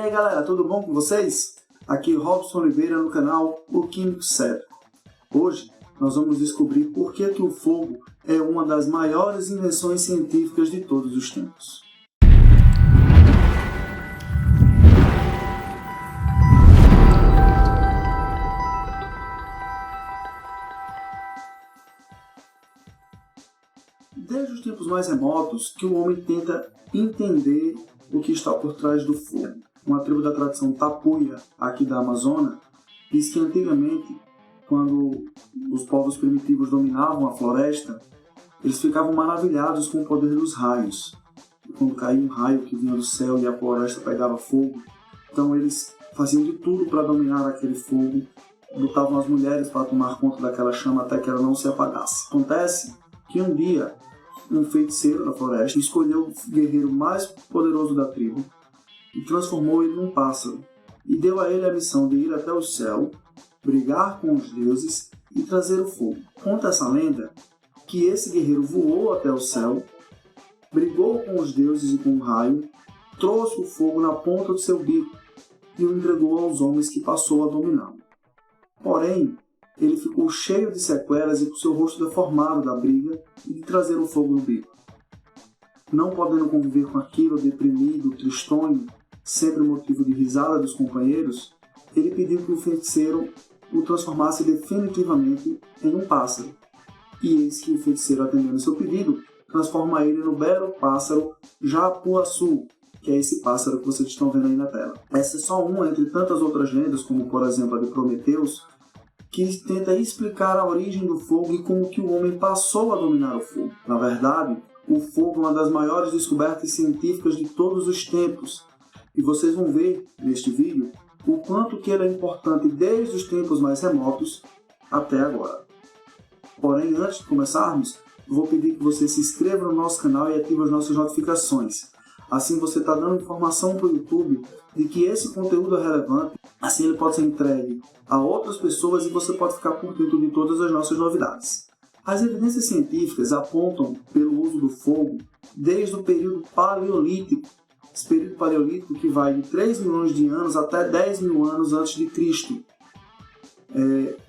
aí galera, tudo bom com vocês? Aqui Robson Oliveira no canal O Químico Sério. Hoje nós vamos descobrir por que o fogo é uma das maiores invenções científicas de todos os tempos. Desde os tempos mais remotos que o homem tenta entender o que está por trás do fogo. Uma tribo da tradição Tapuia, aqui da Amazônia, diz que antigamente, quando os povos primitivos dominavam a floresta, eles ficavam maravilhados com o poder dos raios. E quando caía um raio que vinha do céu e a floresta pegava fogo, então eles faziam de tudo para dominar aquele fogo, botavam as mulheres para tomar conta daquela chama até que ela não se apagasse. Acontece que um dia, um feiticeiro da floresta escolheu o guerreiro mais poderoso da tribo e transformou ele num pássaro, e deu a ele a missão de ir até o céu, brigar com os deuses e trazer o fogo. Conta essa lenda que esse guerreiro voou até o céu, brigou com os deuses e com o raio, trouxe o fogo na ponta do seu bico e o entregou aos homens que passou a dominá-lo. Porém, ele ficou cheio de sequelas e com seu rosto deformado da briga e de trazer o fogo no bico. Não podendo conviver com aquilo, deprimido, tristonho, sempre motivo de risada dos companheiros, ele pediu que o feiticeiro o transformasse definitivamente em um pássaro. E eis que o feiticeiro, atendendo seu pedido, transforma ele no belo pássaro Japuaçu, que é esse pássaro que vocês estão vendo aí na tela. Essa é só uma entre tantas outras lendas, como por exemplo a de Prometeus, que tenta explicar a origem do fogo e como que o homem passou a dominar o fogo. Na verdade, o fogo é uma das maiores descobertas científicas de todos os tempos. E vocês vão ver neste vídeo o quanto que ele é importante desde os tempos mais remotos até agora. Porém, antes de começarmos, vou pedir que você se inscreva no nosso canal e ative as nossas notificações. Assim você está dando informação para o YouTube de que esse conteúdo é relevante, assim ele pode ser entregue a outras pessoas e você pode ficar por dentro de todas as nossas novidades. As evidências científicas apontam pelo uso do fogo desde o período paleolítico, esse período paleolítico que vai de 3 milhões de anos até 10 mil anos antes de Cristo.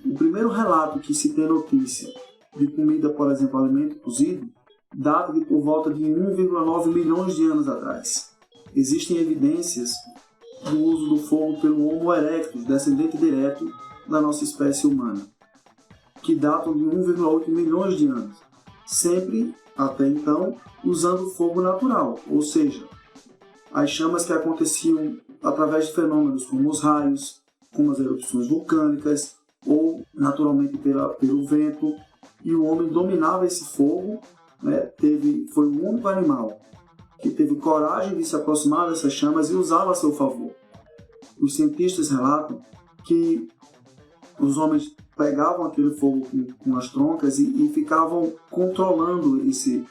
O primeiro relato que se tem notícia de comida, por exemplo, alimento cozido, data de por volta de 1,9 milhões de anos atrás. Existem evidências do uso do fogo pelo Homo erectus, descendente direto da nossa espécie humana, que datam de 1,8 milhões de anos, sempre, até então, usando fogo natural, ou seja, as chamas que aconteciam através de fenômenos como os raios, como as erupções vulcânicas, ou naturalmente pelo vento, e o homem dominava esse fogo. Foi o único animal que teve coragem de se aproximar dessas chamas e usá-las a seu favor. Os cientistas relatam que os homens pegavam aquele fogo com as troncas e ficavam controlando esse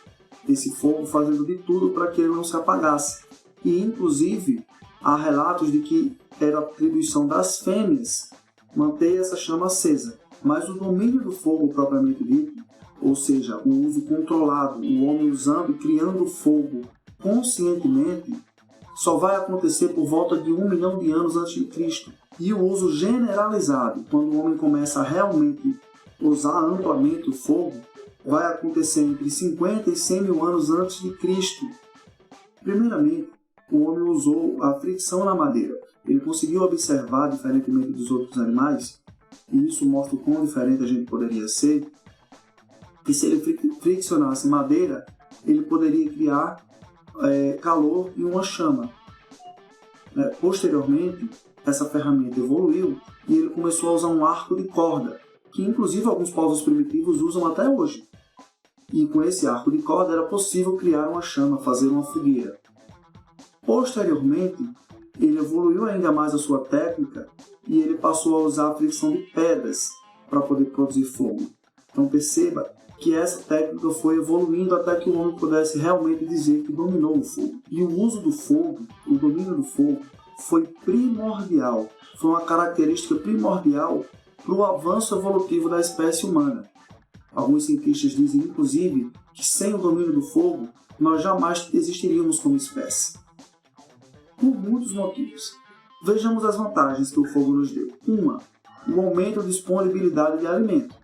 fogo, fazendo de tudo para que ele não se apagasse. E, inclusive, há relatos de que era atribuição das fêmeas manter essa chama acesa. Mas o domínio do fogo propriamente dito, ou seja, o uso controlado, o homem usando e criando fogo conscientemente, só vai acontecer por volta de 1 milhão de anos antes de Cristo. E o uso generalizado, quando o homem começa a realmente usar amplamente o fogo, vai acontecer entre 50 e 100 mil anos antes de Cristo. Primeiramente, o homem usou a fricção na madeira. Ele conseguiu observar, diferentemente dos outros animais, e isso mostra o quão diferente a gente poderia ser, que se ele friccionasse madeira, ele poderia criar calor e uma chama. Posteriormente, essa ferramenta evoluiu e ele começou a usar um arco de corda, que inclusive alguns povos primitivos usam até hoje. E com esse arco de corda era possível criar uma chama, fazer uma fogueira. Posteriormente, ele evoluiu ainda mais a sua técnica e ele passou a usar a fricção de pedras para poder produzir fogo. Então perceba que essa técnica foi evoluindo até que o homem pudesse realmente dizer que dominou o fogo. E o uso do fogo, o domínio do fogo, foi primordial, foi uma característica primordial para o avanço evolutivo da espécie humana. Alguns cientistas dizem, inclusive, que sem o domínio do fogo, nós jamais existiríamos como espécie. Por muitos motivos. Vejamos as vantagens que o fogo nos deu. Uma, o aumento da disponibilidade de alimento.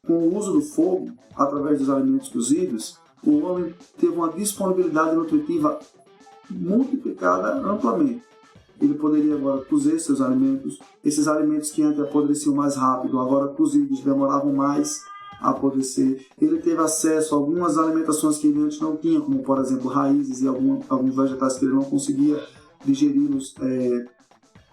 Com o uso do fogo, através dos alimentos cozidos, o homem teve uma disponibilidade nutritiva multiplicada amplamente. Ele poderia agora cozer seus alimentos. Esses alimentos que antes apodreciam mais rápido, agora cozidos, demoravam mais a apodrecer. Ele teve acesso a algumas alimentações que ele antes não tinha, como, por exemplo, raízes e alguns vegetais que ele não conseguia digeri-los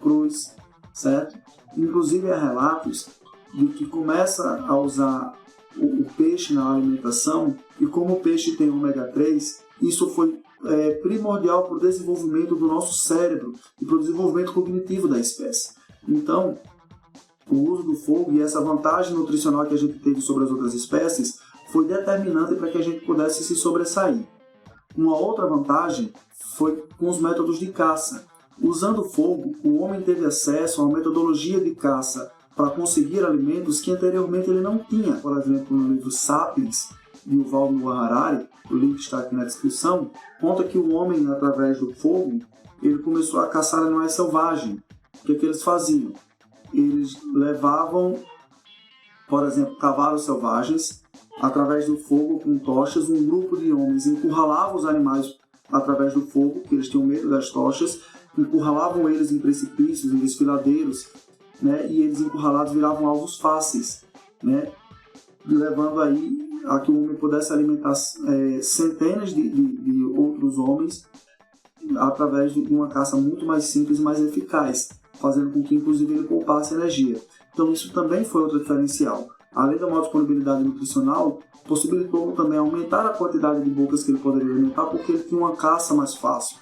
crus, certo? Inclusive, há relatos de que começa a usar o peixe na alimentação, e como o peixe tem ômega 3, isso foi primordial para o desenvolvimento do nosso cérebro e para o desenvolvimento cognitivo da espécie. Então, o uso do fogo e essa vantagem nutricional que a gente teve sobre as outras espécies foi determinante para que a gente pudesse se sobressair. Uma outra vantagem foi com os métodos de caça. Usando o fogo, o homem teve acesso a uma metodologia de caça para conseguir alimentos que anteriormente ele não tinha. Por exemplo, no livro Sapiens, de Yuval Noah Harari, o link está aqui na descrição, conta que o homem, através do fogo, ele começou a caçar animais selvagens. O que eles faziam? Eles levavam, por exemplo, cavalos selvagens, através do fogo com tochas, um grupo de homens encurralava os animais através do fogo, que eles tinham medo das tochas, encurralavam eles em precipícios, em desfiladeiros, né, e eles encurralados viravam alvos fáceis, né, levando aí a que o homem pudesse alimentar centenas de outros homens através de uma caça muito mais simples e mais eficaz, fazendo com que, inclusive, ele poupasse energia. Então, isso também foi outro diferencial. Além da maior disponibilidade nutricional, possibilitou também aumentar a quantidade de bocas que ele poderia alimentar, porque ele tinha uma caça mais fácil.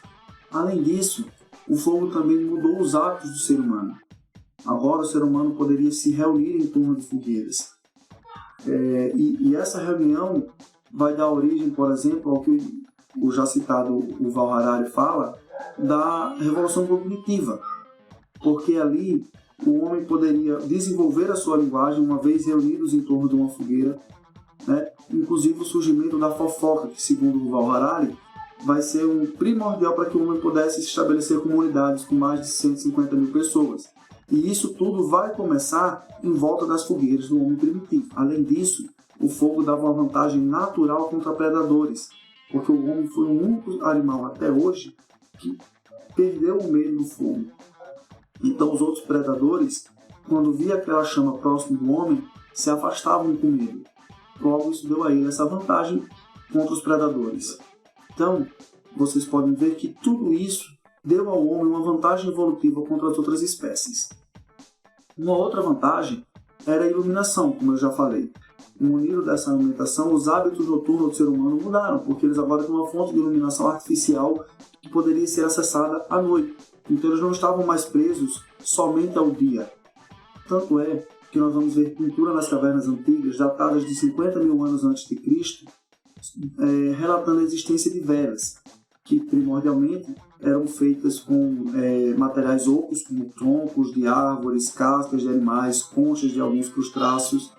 Além disso, o fogo também mudou os hábitos do ser humano. Agora, o ser humano poderia se reunir em torno de fogueiras. E essa reunião vai dar origem, por exemplo, ao que o já citado Yuval Harari fala, da revolução cognitiva. Porque ali o homem poderia desenvolver a sua linguagem uma vez reunidos em torno de uma fogueira, né? Inclusive o surgimento da fofoca, que segundo o Yuval Harari, vai ser um primordial para que o homem pudesse estabelecer comunidades com mais de 150 mil pessoas. E isso tudo vai começar em volta das fogueiras do homem primitivo. Além disso, o fogo dava uma vantagem natural contra predadores, porque o homem foi o único animal até hoje que perdeu o medo do fogo. Então os outros predadores, quando via aquela chama próximo do homem, se afastavam com medo. Logo, isso deu a ele essa vantagem contra os predadores. Então, vocês podem ver que tudo isso deu ao homem uma vantagem evolutiva contra as outras espécies. Uma outra vantagem era a iluminação, como eu já falei. Unido dessa alimentação, os hábitos noturnos do ser humano mudaram, porque eles agora têm uma fonte de iluminação artificial que poderia ser acessada à noite. Então eles não estavam mais presos somente ao dia. Tanto é que nós vamos ver pintura nas cavernas antigas, datadas de 50 mil anos antes de Cristo, relatando a existência de velas, que primordialmente eram feitas com materiais ocos, como troncos de árvores, cascas de animais, conchas de alguns crustáceos.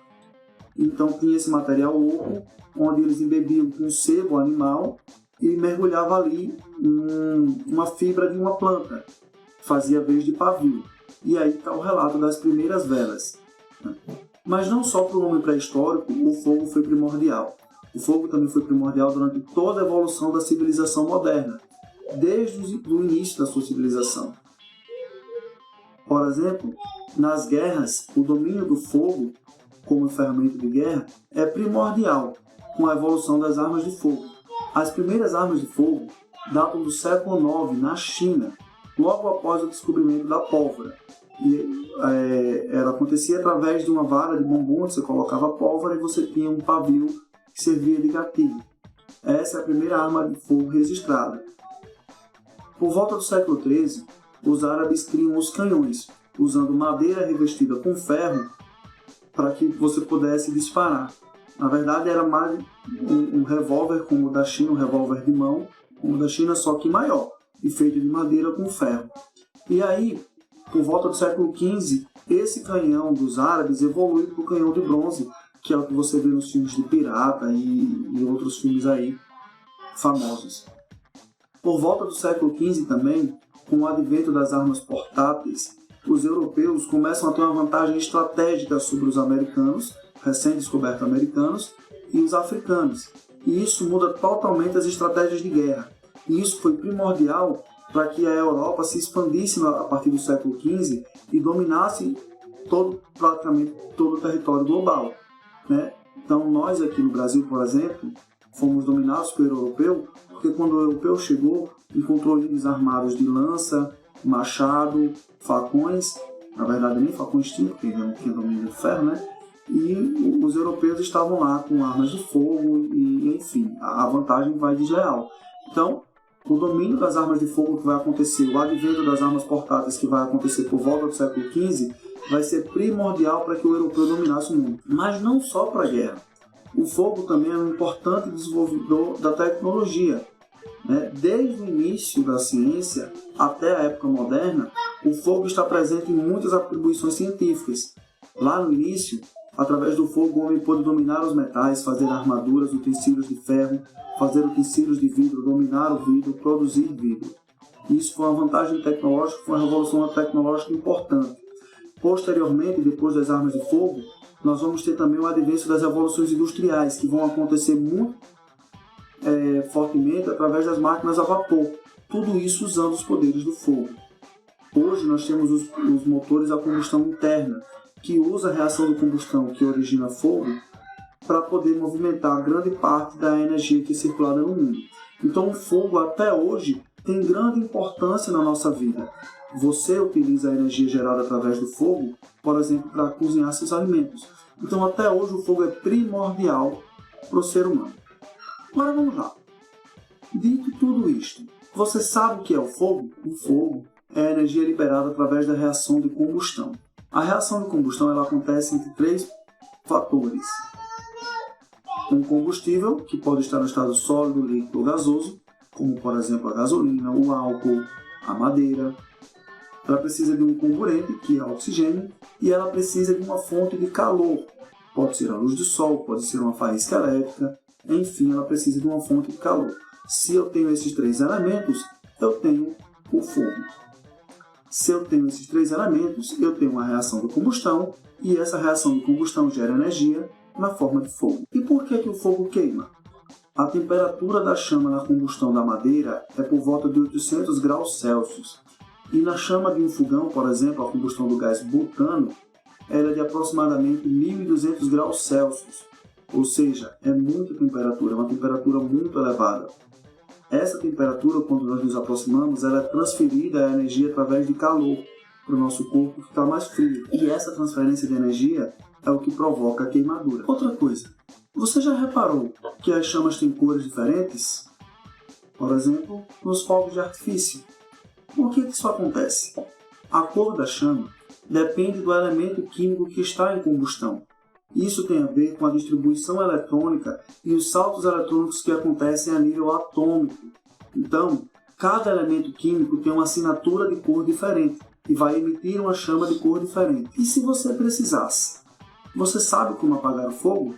Então tinha esse material oco, onde eles embebiam com sebo animal e mergulhava ali uma fibra de uma planta, que fazia vez de pavio. E aí está o relato das primeiras velas. Mas não só para o homem pré-histórico o fogo foi primordial. O fogo também foi primordial durante toda a evolução da civilização moderna, desde o início da sua civilização. Por exemplo, nas guerras, o domínio do fogo como ferramenta de guerra é primordial com a evolução das armas de fogo. As primeiras armas de fogo datam do século IX, na China, logo após o descobrimento da pólvora. Ela acontecia através de uma vara de bombom, onde você colocava pólvora e você tinha um pavio que servia de gatilho. Essa é a primeira arma de fogo registrada. Por volta do século XIII, os árabes criam os canhões, usando madeira revestida com ferro para que você pudesse disparar. Na verdade, era mais um revólver como o da China, um revólver de mão, como o da China, só que maior, e feito de madeira com ferro. E aí, por volta do século XV, esse canhão dos árabes evoluiu para o canhão de bronze, que é o que você vê nos filmes de pirata e outros filmes aí famosos. Por volta do século XV também, com o advento das armas portáteis, os europeus começam a ter uma vantagem estratégica sobre os americanos, recém-descobertos americanos, e os africanos. E isso muda totalmente as estratégias de guerra. E isso foi primordial para que a Europa se expandisse a partir do século XV e dominasse praticamente todo o território global, né? Então, nós aqui no Brasil, por exemplo, fomos dominados pelo europeu, porque quando o europeu chegou, encontrou índios armados de lança, machado, facões, na verdade nem facões tinham, porque não tinha domínio de ferro, né? E os europeus estavam lá com armas de fogo e, enfim, a vantagem vai desleal. Então, o domínio das armas de fogo que vai acontecer, o advento das armas portáteis que vai acontecer por volta do século XV, vai ser primordial para que o europeu dominasse o mundo. Mas não só para a guerra. O fogo também é um importante desenvolvedor da tecnologia, né? Desde o início da ciência até a época moderna, o fogo está presente em muitas atribuições científicas. Lá no início, através do fogo, o homem pôde dominar os metais, fazer armaduras, utensílios de ferro, fazer utensílios de vidro, dominar o vidro, produzir vidro. Isso foi uma vantagem tecnológica, foi uma revolução tecnológica importante. Posteriormente, depois das armas de fogo, nós vamos ter também o advento das revoluções industriais, que vão acontecer muito fortemente através das máquinas a vapor. Tudo isso usando os poderes do fogo. Hoje nós temos os motores a combustão interna, que usa a reação de combustão que origina fogo para poder movimentar grande parte da energia que é circulada no mundo. Então o fogo até hoje tem grande importância na nossa vida. Você utiliza a energia gerada através do fogo, por exemplo, para cozinhar seus alimentos. Então até hoje o fogo é primordial para o ser humano. Agora vamos lá. Dito tudo isto, você sabe o que é o fogo? O fogo é a energia liberada através da reação de combustão. A reação de combustão ela acontece entre 3 fatores. Um combustível, que pode estar no estado sólido, líquido ou gasoso, como por exemplo a gasolina, o álcool, a madeira. Ela precisa de um comburente, que é o oxigênio, e ela precisa de uma fonte de calor. Pode ser a luz do sol, pode ser uma faísca elétrica, enfim, ela precisa de uma fonte de calor. Se eu tenho esses 3 elementos, eu tenho o fogo. Se eu tenho esses 3 elementos, eu tenho uma reação de combustão, e essa reação de combustão gera energia na forma de fogo. E por que o fogo queima? A temperatura da chama na combustão da madeira é por volta de 800 graus Celsius. E na chama de um fogão, por exemplo, a combustão do gás butano, ela é de aproximadamente 1200 graus Celsius. Ou seja, é muita temperatura, é uma temperatura muito elevada. Essa temperatura, quando nós nos aproximamos, ela é transferida a energia através de calor para o nosso corpo ficar mais frio. E essa transferência de energia é o que provoca a queimadura. Outra coisa, você já reparou que as chamas têm cores diferentes? Por exemplo, nos fogos de artifício. Por que isso acontece? A cor da chama depende do elemento químico que está em combustão. Isso tem a ver com a distribuição eletrônica e os saltos eletrônicos que acontecem a nível atômico. Então, cada elemento químico tem uma assinatura de cor diferente e vai emitir uma chama de cor diferente. E se você precisasse? Você sabe como apagar o fogo?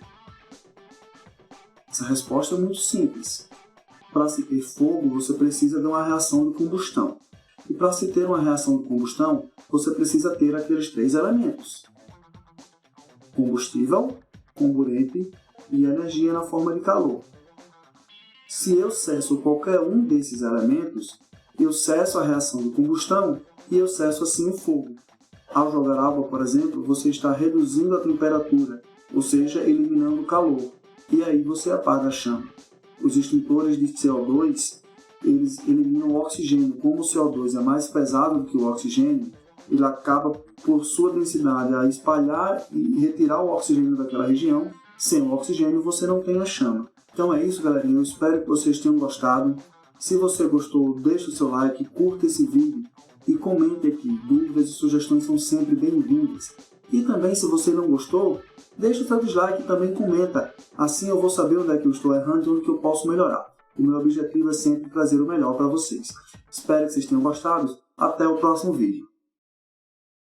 Essa resposta é muito simples. Para se ter fogo, você precisa de uma reação de combustão. E para se ter uma reação de combustão, você precisa ter aqueles 3 elementos: combustível, comburente e energia na forma de calor. Se eu cesso qualquer um desses elementos, eu cesso a reação de combustão e eu cesso assim o fogo. Ao jogar água, por exemplo, você está reduzindo a temperatura, ou seja, eliminando o calor, e aí você apaga a chama. Os extintores de CO2, eles eliminam o oxigênio. Como o CO2 é mais pesado do que o oxigênio, ele acaba, por sua densidade, a espalhar e retirar o oxigênio daquela região. Sem o oxigênio, você não tem a chama. Então é isso, galerinha. Eu espero que vocês tenham gostado. Se você gostou, deixe o seu like, curta esse vídeo e comente aqui. Dúvidas e sugestões são sempre bem-vindas. E também, se você não gostou, deixa o seu dislike e também comenta. Assim eu vou saber onde é que eu estou errando e onde que eu posso melhorar. O meu objetivo é sempre trazer o melhor para vocês. Espero que vocês tenham gostado. Até o próximo vídeo.